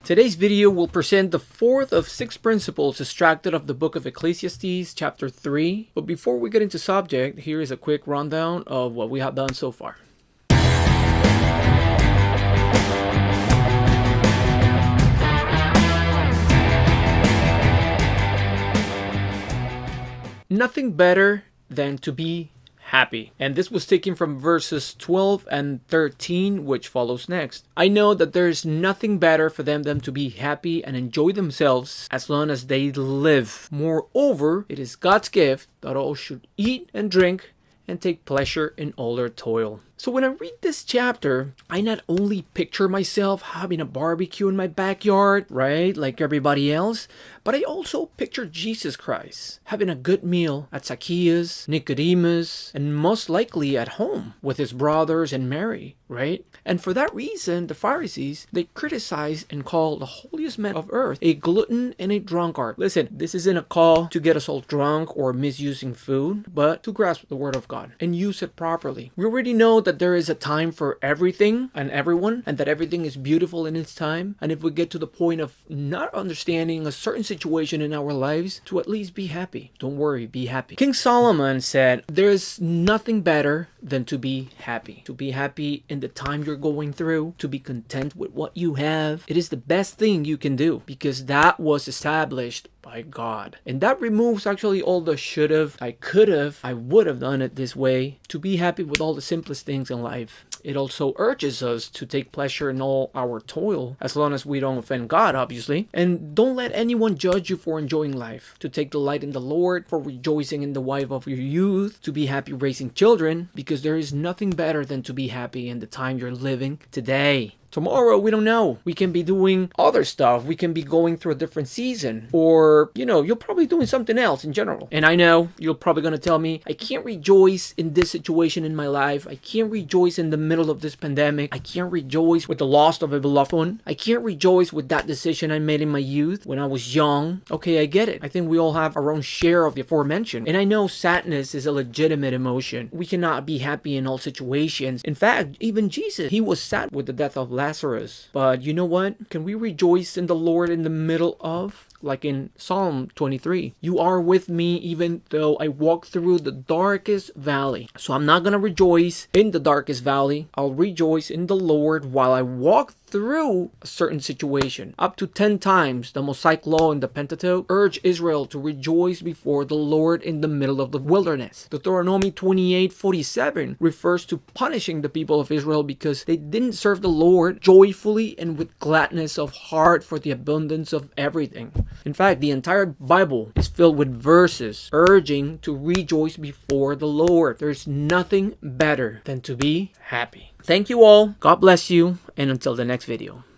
Today's video will present the fourth of 6 principles extracted of the book of Ecclesiastes, chapter 3. But before we get into subject, here is a quick rundown of what we have done so far. Nothing better than to be happy. And this was taken from verses 12 and 13, which follows next. I know that there is nothing better for them than to be happy and enjoy themselves as long as they live. Moreover, it is God's gift that all should eat and drink and take pleasure in all their toil. So when I read this chapter, I not only picture myself having a barbecue in my backyard, right, like everybody else, but I also picture Jesus Christ having a good meal at Zacchaeus, Nicodemus, and most likely at home with his brothers and Mary, right? And for that reason, the Pharisees, they criticize and call the holiest man of earth a glutton and a drunkard. Listen, this isn't a call to get us all drunk or misusing food, but to grasp the word of God and use it properly. We already know that there is a time for everything and everyone, and that everything is beautiful in its time. And if we get to the point of not understanding a certain situation in our lives, to at least be happy. Don't worry, be happy. King Solomon said, there is nothing better than to be happy. To be happy in the time you're going through, to be content with what you have. It is the best thing you can do because that was established by God. And that removes actually all the should have, I could have, I would have done it this way. To be happy with all the simplest things in life. It also urges us to take pleasure in all our toil, as long as we don't offend God, obviously. And don't let anyone judge you for enjoying life. To take delight in the Lord, for rejoicing in the wife of your youth, to be happy raising children, because there is nothing better than to be happy in the time you're living today. Tomorrow, we don't know. We can be doing other stuff. We can be going through a different season. Or, you're probably doing something else in general. And I know you're probably going to tell me, I can't rejoice in this situation in my life. I can't rejoice in the middle of this pandemic. I can't rejoice with the loss of a beloved one. I can't rejoice with that decision I made in my youth when I was young. Okay, I get it. I think we all have our own share of the aforementioned. And I know sadness is a legitimate emotion. We cannot be happy in all situations. In fact, even Jesus, he was sad with the death of Lazarus. But you know what? Can we rejoice in the Lord in the middle of? Like in Psalm 23, you are with me even though I walk through the darkest valley. So I'm not going to rejoice in the darkest valley. I'll rejoice in the Lord while I walk through a certain situation. Up to 10 times, the Mosaic law in the Pentateuch urged Israel to rejoice before the Lord in the middle of the wilderness. Deuteronomy 28:47 refers to punishing the people of Israel because they didn't serve the Lord joyfully and with gladness of heart for the abundance of everything. In fact, the entire Bible is filled with verses urging to rejoice before the Lord. There's nothing better than to be happy. Thank you all. God bless you. And until the next video.